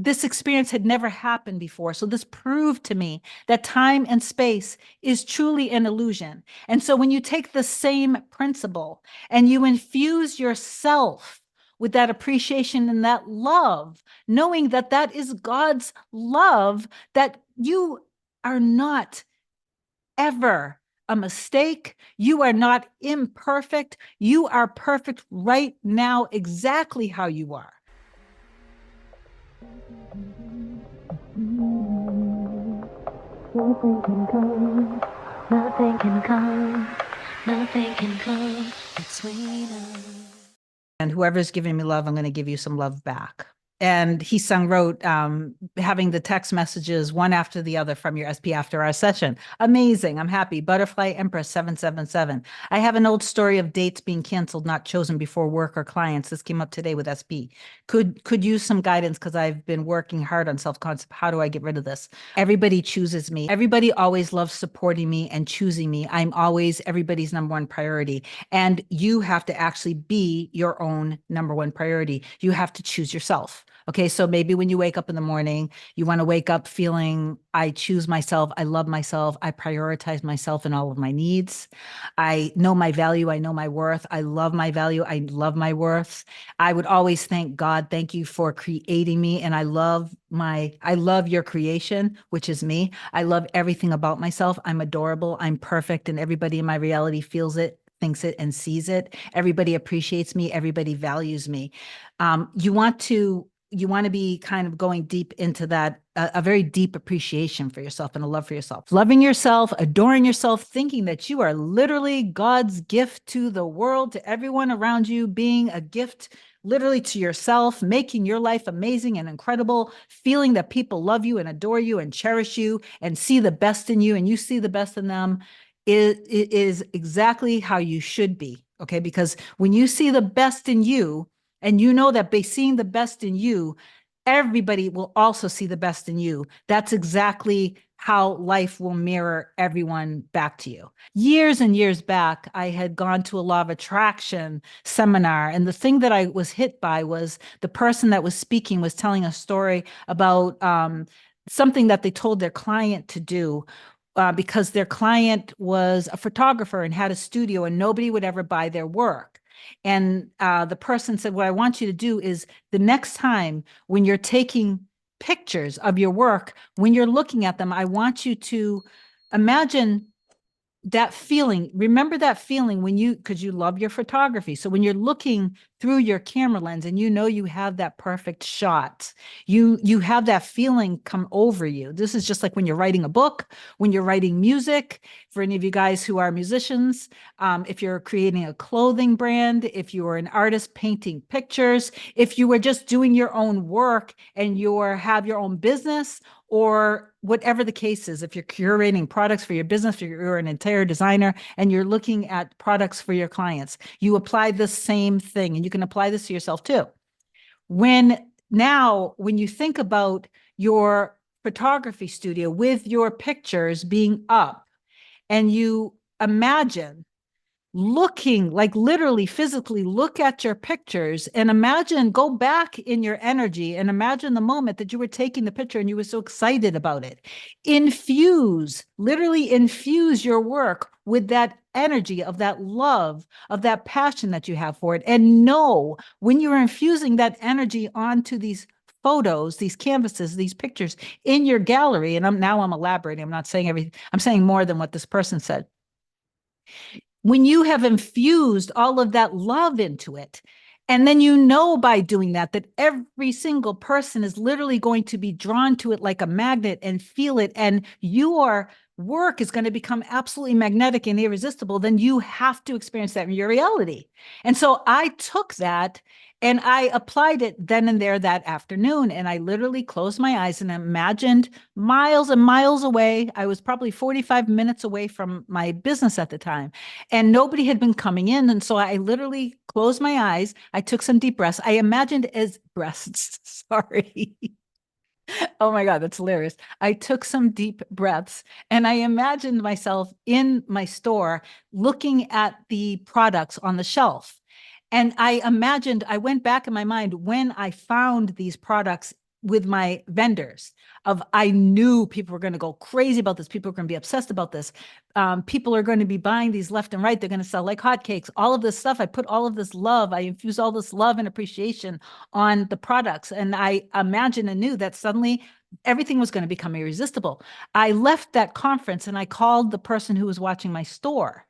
this experience had never happened before. So this proved to me that time and space is truly an illusion. And so when you take the same principle and you infuse yourself with that appreciation and that love, knowing that that is God's love, that you are not ever a mistake. You are not imperfect. You are perfect right now, exactly how you are. Nothing can come, nothing can come, nothing can come between us. And whoever's giving me love, I'm going to give you some love back. And he wrote, having the text messages one after the other from your SP after our session. Amazing. I'm happy. Butterfly Empress 777. I have an old story of dates being canceled, not chosen before work or clients. This came up today with SP. Could use some guidance because I've been working hard on self-concept. How do I get rid of this? Everybody chooses me. Everybody always loves supporting me and choosing me. I'm always everybody's number one priority. And you have to actually be your own number one priority. You have to choose yourself. Okay, so maybe when you wake up in the morning, you want to wake up feeling, I choose myself, I love myself, I prioritize myself and all of my needs. I know my value, I know my worth, I love my value, I love my worth. I would always thank God, thank you for creating me, and I love your creation, which is me. I love everything about myself. I'm adorable, I'm perfect, and everybody in my reality feels it, thinks it, and sees it. Everybody appreciates me, everybody values me. You want to be kind of going deep into that, a very deep appreciation for yourself and a love for yourself. Loving yourself, adoring yourself, thinking that you are literally God's gift to the world, to everyone around you, being a gift literally to yourself, making your life amazing and incredible, feeling that people love you and adore you and cherish you and see the best in you and you see the best in them is exactly how you should be, okay? Because when you see the best in you, and you know that by seeing the best in you, everybody will also see the best in you. That's exactly how life will mirror everyone back to you. Years and years back, I had gone to a law of attraction seminar. And the thing that I was hit by was the person that was speaking was telling a story about something that they told their client to do. Because their client was a photographer and had a studio and nobody would ever buy their work. And the person said, what I want you to do is the next time when you're taking pictures of your work, when you're looking at them, I want you to imagine that feeling. Remember that feeling when because you love your photography. So when you're looking through your camera lens and you know you have that perfect shot, you have that feeling come over you. This is just like when you're writing a book, when you're writing music. For any of you guys who are musicians, if you're creating a clothing brand, if you are an artist painting pictures, if you were just doing your own work and have your own business, or whatever the case is, if you're curating products for your business, if you're an interior designer and you're looking at products for your clients, you apply the same thing, and you can apply this to yourself too. When you think about your photography studio with your pictures being up, and you imagine looking, like literally physically look at your pictures and imagine, go back in your energy and imagine the moment that you were taking the picture and you were so excited about it. Literally infuse your work with that energy of that love, of that passion that you have for it. And know when you're infusing that energy onto these photos, these canvases, these pictures in your gallery, and I'm elaborating, I'm not saying everything, I'm saying more than what this person said. When you have infused all of that love into it, and then you know by doing that every single person is literally going to be drawn to it like a magnet and feel it, and your work is going to become absolutely magnetic and irresistible, then you have to experience that in your reality. And so I took that and I applied it then and there that afternoon. And I literally closed my eyes and imagined miles and miles away. I was probably 45 minutes away from my business at the time, and nobody had been coming in. And so I literally closed my eyes. I took some deep breaths. I imagined as breaths, sorry. Oh my God, that's hilarious. I took some deep breaths and I imagined myself in my store looking at the products on the shelf. And I went back in my mind when I found these products with my vendors of, I knew people were going to go crazy about this. People are going to be obsessed about this. People are going to be buying these left and right. They're going to sell like hotcakes, all of this stuff. I put all of this love, I infuse all this love and appreciation on the products. And I imagined and knew that suddenly everything was going to become irresistible. I left that conference and I called the person who was watching my store.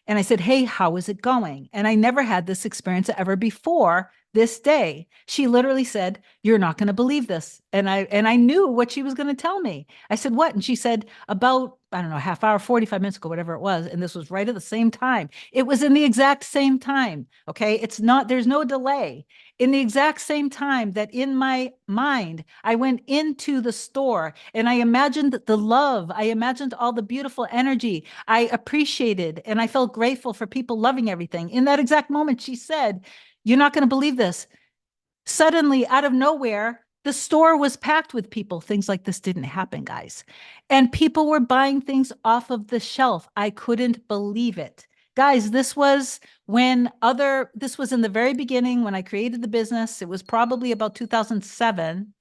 And I said, hey, how is it going? And I never had this experience ever before this day. She literally said, you're not going to believe this. And I knew what she was going to tell me. I said, what? And she said, about, I don't know, half hour, 45 minutes ago, whatever it was. And this was right at the same time. It was in the exact same time. Okay. It's not, there's no delay. In the exact same time that in my mind, I went into the store and I imagined the love. I imagined all the beautiful energy. I appreciated and I felt grateful for people loving everything. In that exact moment, she said, you're not going to believe this. Suddenly, out of nowhere, the store was packed with people. Things like this didn't happen, guys. And people were buying things off of the shelf. I couldn't believe it. Guys, this was in the very beginning when I created the business. It was probably about 2007.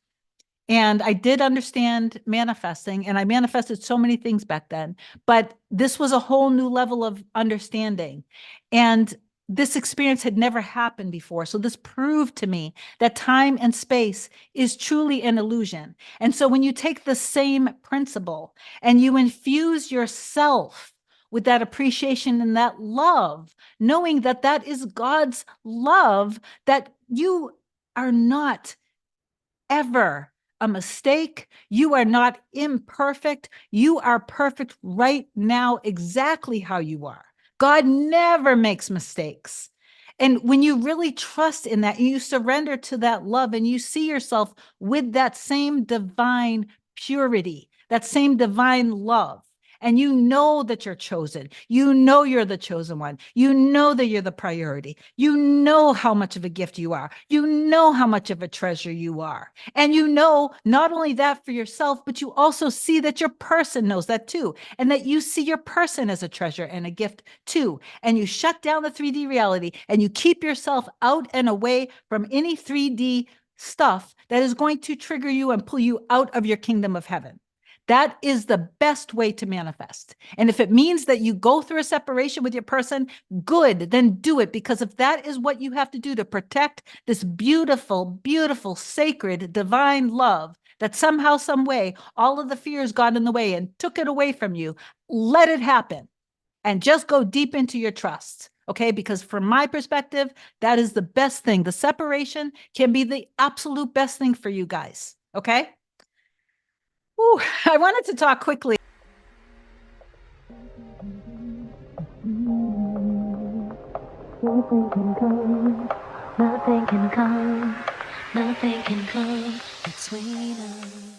And I did understand manifesting, and I manifested so many things back then, but this was a whole new level of understanding. And this experience had never happened before. So this proved to me that time and space is truly an illusion. And so when you take the same principle and you infuse yourself with that appreciation and that love, knowing that that is God's love, that you are not ever a mistake. You are not imperfect. You are perfect right now, exactly how you are. God never makes mistakes. And when you really trust in that, you surrender to that love and you see yourself with that same divine purity, that same divine love. And you know that you're chosen. You know you're the chosen one. You know that you're the priority. You know how much of a gift you are. You know how much of a treasure you are. And you know not only that for yourself, but you also see that your person knows that too. And that you see your person as a treasure and a gift too. And you shut down the 3D reality and you keep yourself out and away from any 3D stuff that is going to trigger you and pull you out of your kingdom of heaven. That is the best way to manifest. And if it means that you go through a separation with your person, good, then do it. Because if that is what you have to do to protect this beautiful, beautiful, sacred, divine love, that somehow, some way, all of the fears got in the way and took it away from you, let it happen. And just go deep into your trust. Okay, because from my perspective, that is the best thing. The separation can be the absolute best thing for you guys. Okay. Ooh, I wanted to talk quickly. Nothing can come, nothing can come, nothing can come between us.